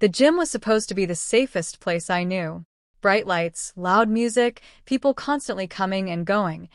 The gym was supposed to be the safest place I knew. Bright lights, loud music, people constantly coming and going.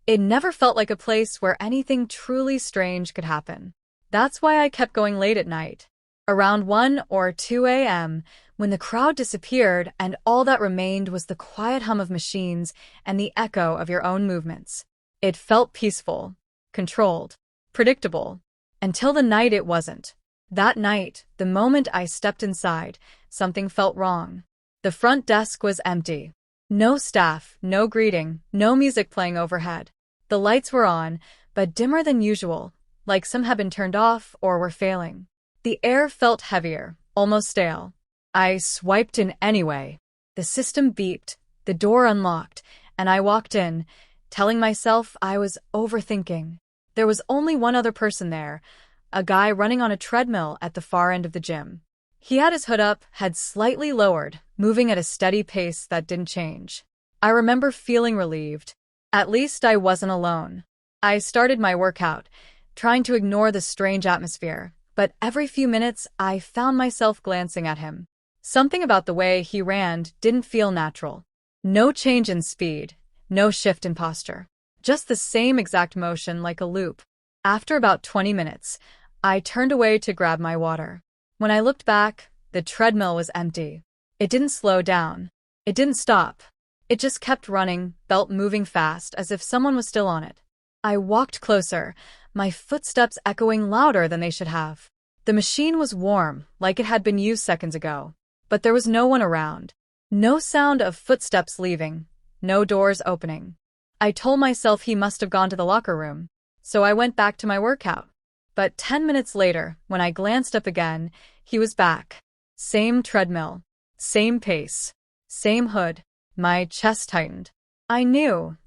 It never felt like a place where anything truly strange could happen. That's why I kept going late at night. Around 1 or 2 a.m., when the crowd disappeared and all that remained was the quiet hum of machines and the echo of your own movements. It felt peaceful, controlled, predictable, until the night it wasn't. That night, the moment I stepped inside, something felt wrong. The front desk was empty. No staff, no greeting, no music playing overhead. The lights were on, but dimmer than usual, like some had been turned off or were failing. The air felt heavier, almost stale. I swiped in anyway. The system beeped, the door unlocked, and I walked in, telling myself I was overthinking. There was only one other person there, a guy running on a treadmill at the far end of the gym. He had his hood up, head slightly lowered, moving at a steady pace that didn't change. I remember feeling relieved. At least I wasn't alone. I started my workout, trying to ignore the strange atmosphere, but every few minutes I found myself glancing at him. Something about the way he ran didn't feel natural. No change in speed, no shift in posture. Just the same exact motion like a loop. After about 20 minutes, I turned away to grab my water. When I looked back, the treadmill was empty. It didn't slow down. It didn't stop. It just kept running, belt moving fast, as if someone was still on it. I walked closer, my footsteps echoing louder than they should have. The machine was warm, like it had been used seconds ago. But there was no one around. No sound of footsteps leaving. No doors opening. I told myself he must have gone to the locker room. So I went back to my workout. But 10 minutes later, when I glanced up again, he was back. Same treadmill. Same pace. Same hood. My chest tightened. I knew,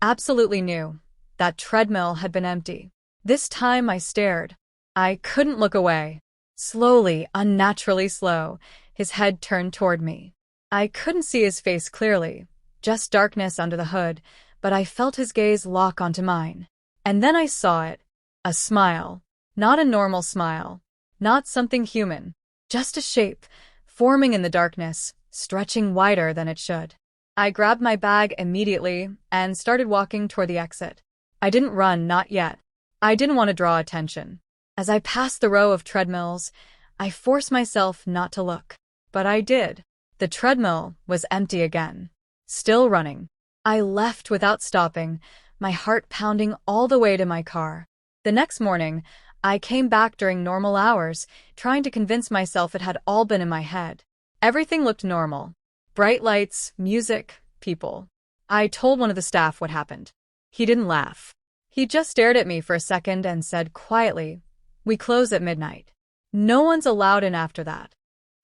absolutely knew, that treadmill had been empty. This time I stared. I couldn't look away. Slowly, unnaturally slow, his head turned toward me. I couldn't see his face clearly, just darkness under the hood, but I felt his gaze lock onto mine. And then I saw it. A smile. Not a normal smile. Not something human. Just a shape, forming in the darkness, stretching wider than it should. I grabbed my bag immediately and started walking toward the exit. I didn't run, not yet. I didn't want to draw attention. As I passed the row of treadmills, I forced myself not to look. But I did. The treadmill was empty again. Still running. I left without stopping, my heart pounding all the way to my car. The next morning, I came back during normal hours, trying to convince myself it had all been in my head. Everything looked normal. Bright lights, music, people. I told one of the staff what happened. He didn't laugh. He just stared at me for a second and said quietly, "We close at midnight." No one's allowed in after that.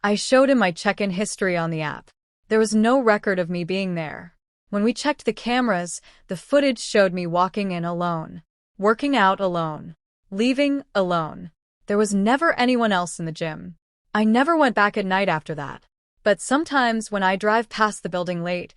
I showed him my check-in history on the app. There was no record of me being there. When we checked the cameras, the footage showed me walking in alone, working out alone, leaving alone. There was never anyone else in the gym. I never went back at night after that. But sometimes when I drive past the building late,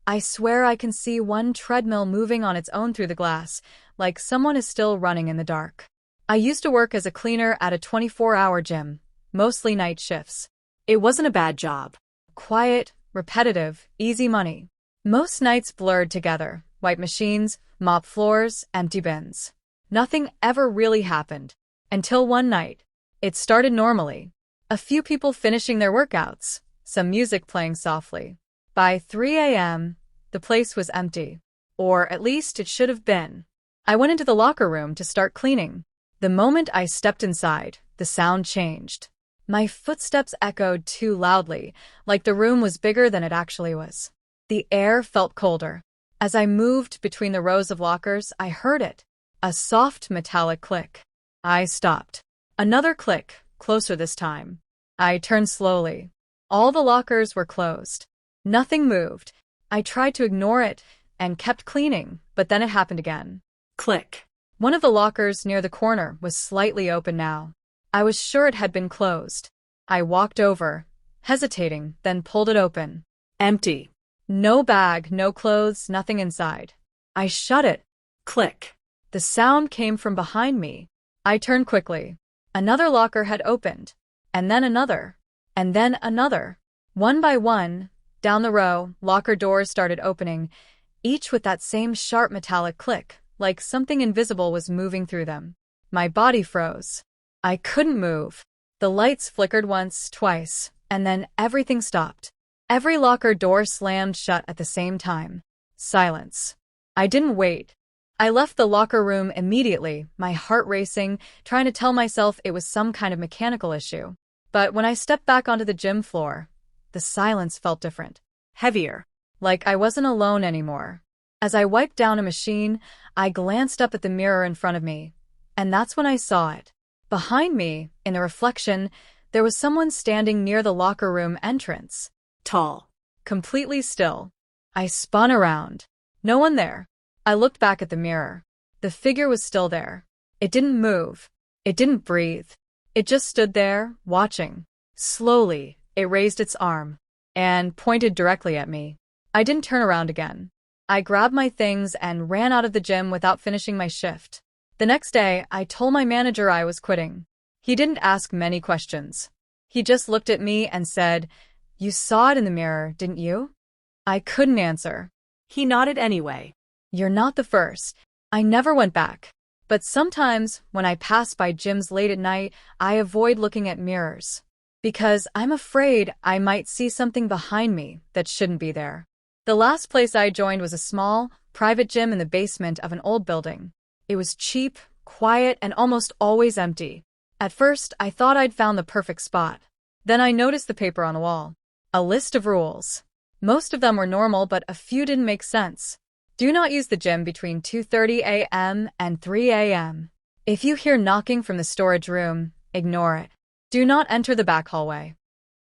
I swear I can see one treadmill moving on its own through the glass, like someone is still running in the dark. I used to work as a cleaner at a 24-hour gym, mostly night shifts. It wasn't a bad job. Quiet, repetitive, easy money. Most nights blurred together, white machines, mop floors, empty bins. Nothing ever really happened. Until one night. It started normally. A few people finishing their workouts, some music playing softly. By 3 a.m., the place was empty. Or at least it should have been. I went into the locker room to start cleaning. The moment I stepped inside, the sound changed. My footsteps echoed too loudly, like the room was bigger than it actually was. The air felt colder. As I moved between the rows of lockers, I heard it. A soft metallic click. I stopped. Another click, closer this time. I turned slowly. All the lockers were closed. Nothing moved. I tried to ignore it and kept cleaning, but then it happened again. Click. One of the lockers near the corner was slightly open now. I was sure it had been closed. I walked over, hesitating, then pulled it open. Empty. No bag, no clothes, nothing inside. I shut it. Click. The sound came from behind me. I turned quickly. Another locker had opened. And then another. And then another. One by one, down the row, locker doors started opening, each with that same sharp metallic click, like something invisible was moving through them. My body froze. I couldn't move. The lights flickered once, twice, and then everything stopped. Every locker door slammed shut at the same time. Silence. I didn't wait. I left the locker room immediately, my heart racing, trying to tell myself it was some kind of mechanical issue. But when I stepped back onto the gym floor, the silence felt different. Heavier. Like I wasn't alone anymore. As I wiped down a machine, I glanced up at the mirror in front of me, and that's when I saw it. Behind me, in the reflection, there was someone standing near the locker room entrance. Tall. Completely still. I spun around. No one there. I looked back at the mirror. The figure was still there. It didn't move. It didn't breathe. It just stood there, watching. Slowly, it raised its arm and pointed directly at me. I didn't turn around again. I grabbed my things and ran out of the gym without finishing my shift. The next day, I told my manager I was quitting. He didn't ask many questions. He just looked at me and said, "You saw it in the mirror, didn't you?" I couldn't answer. He nodded anyway. "You're not the first." I never went back. But sometimes, when I pass by gyms late at night, I avoid looking at mirrors. Because I'm afraid I might see something behind me that shouldn't be there. The last place I joined was a small, private gym in the basement of an old building. It was cheap, quiet, and almost always empty. At first, I thought I'd found the perfect spot. Then I noticed the paper on the wall. A list of rules. Most of them were normal, but a few didn't make sense. Do not use the gym between 2:30 a.m. and 3 a.m. If you hear knocking from the storage room, ignore it. Do not enter the back hallway.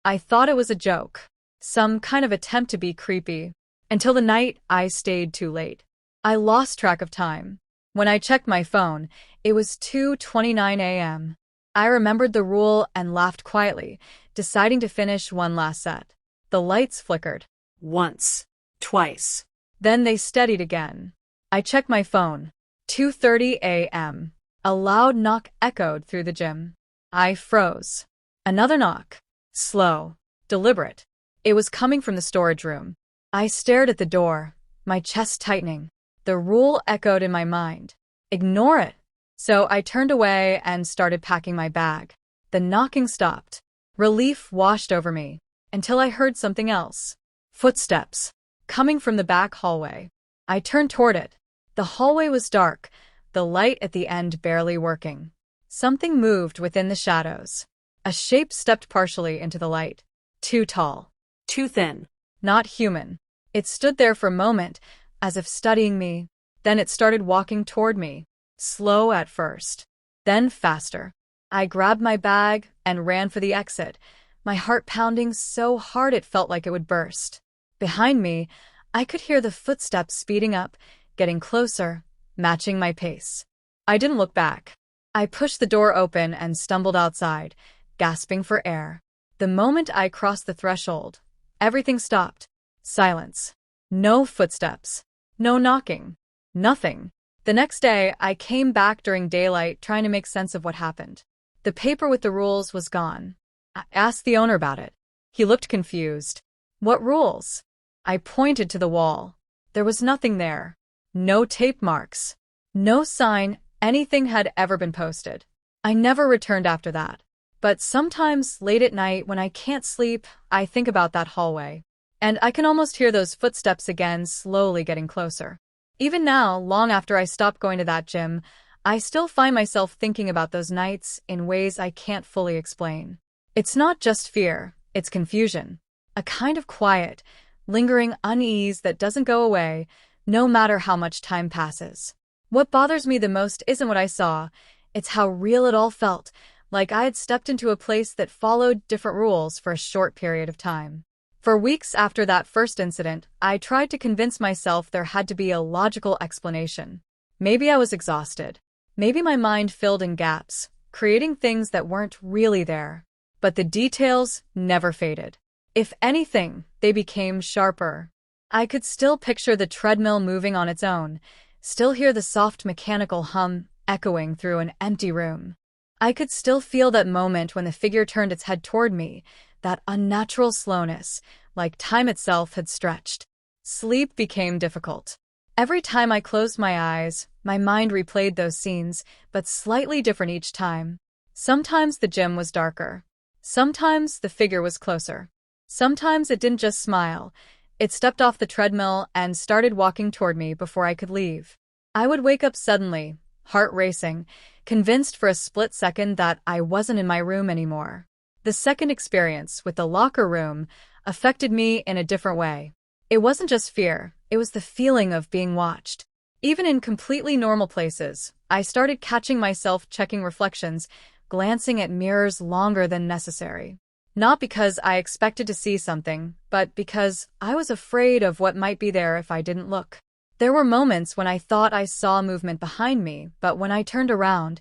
I thought it was a joke. Some kind of attempt to be creepy. Until the night I stayed too late. I lost track of time. When I checked my phone, it was 2:29 a.m. I remembered the rule and laughed quietly, deciding to finish one last set. The lights flickered. Once. Twice. Then they steadied again. I checked my phone. 2:30 a.m. A loud knock echoed through the gym. I froze. Another knock. Slow. Deliberate. It was coming from the storage room. I stared at the door, my chest tightening. The rule echoed in my mind. Ignore it. So I turned away and started packing my bag. The knocking stopped. Relief washed over me, until I heard something else. Footsteps. Coming from the back hallway. I turned toward it. The hallway was dark, the light at the end barely working. Something moved within the shadows. A shape stepped partially into the light. Too tall. Too thin. Not human. It stood there for a moment, as if studying me. Then it started walking toward me. Slow at first. Then faster. I grabbed my bag and ran for the exit, my heart pounding so hard it felt like it would burst. Behind me, I could hear the footsteps speeding up, getting closer, matching my pace. I didn't look back. I pushed the door open and stumbled outside, gasping for air. The moment I crossed the threshold, everything stopped. Silence. No footsteps. No knocking. Nothing. The next day, I came back during daylight trying to make sense of what happened. The paper with the rules was gone. I asked the owner about it. He looked confused. What rules? I pointed to the wall. There was nothing there. No tape marks. No sign anything had ever been posted. I never returned after that. But sometimes, late at night, when I can't sleep, I think about that hallway. And I can almost hear those footsteps again, slowly getting closer. Even now, long after I stopped going to that gym, I still find myself thinking about those nights in ways I can't fully explain. It's not just fear, it's confusion. A kind of quiet, lingering unease that doesn't go away, no matter how much time passes. What bothers me the most isn't what I saw, it's how real it all felt, like I had stepped into a place that followed different rules for a short period of time. For weeks after that first incident, I tried to convince myself there had to be a logical explanation. Maybe I was exhausted. Maybe my mind filled in gaps, creating things that weren't really there. But the details never faded. If anything, they became sharper. I could still picture the treadmill moving on its own, still hear the soft mechanical hum echoing through an empty room. I could still feel that moment when the figure turned its head toward me, that unnatural slowness, like time itself had stretched. Sleep became difficult. Every time I closed my eyes, my mind replayed those scenes, but slightly different each time. Sometimes the gym was darker. Sometimes the figure was closer. Sometimes it didn't just smile. It stepped off the treadmill and started walking toward me before I could leave. I would wake up suddenly, heart racing, convinced for a split second that I wasn't in my room anymore. The second experience with the locker room affected me in a different way. It wasn't just fear, it was the feeling of being watched. Even in completely normal places, I started catching myself checking reflections, glancing at mirrors longer than necessary. Not because I expected to see something, but because I was afraid of what might be there if I didn't look. There were moments when I thought I saw movement behind me, but when I turned around,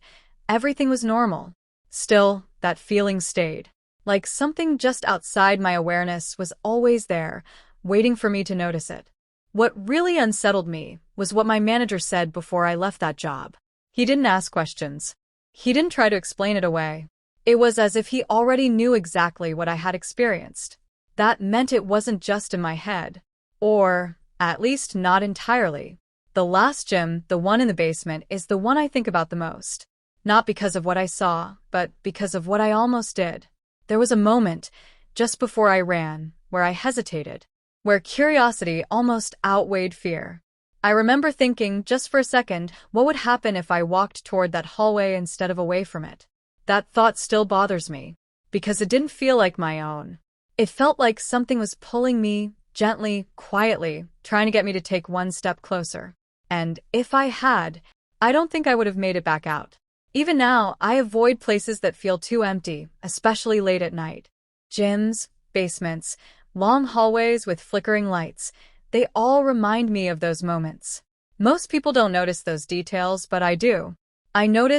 everything was normal. Still, that feeling stayed. Like something just outside my awareness was always there, waiting for me to notice it. What really unsettled me was what my manager said before I left that job. He didn't ask questions. He didn't try to explain it away. It was as if he already knew exactly what I had experienced. That meant it wasn't just in my head. Or, at least not entirely. The last gym, the one in the basement, is the one I think about the most. Not because of what I saw, but because of what I almost did. There was a moment, just before I ran, where I hesitated, where curiosity almost outweighed fear. I remember thinking, just for a second, what would happen if I walked toward that hallway instead of away from it? That thought still bothers me, because it didn't feel like my own. It felt like something was pulling me, gently, quietly, trying to get me to take one step closer. And if I had, I don't think I would have made it back out. Even now, I avoid places that feel too empty, especially late at night. Gyms, basements, long hallways with flickering lights, they all remind me of those moments. Most people don't notice those details, but I do. I notice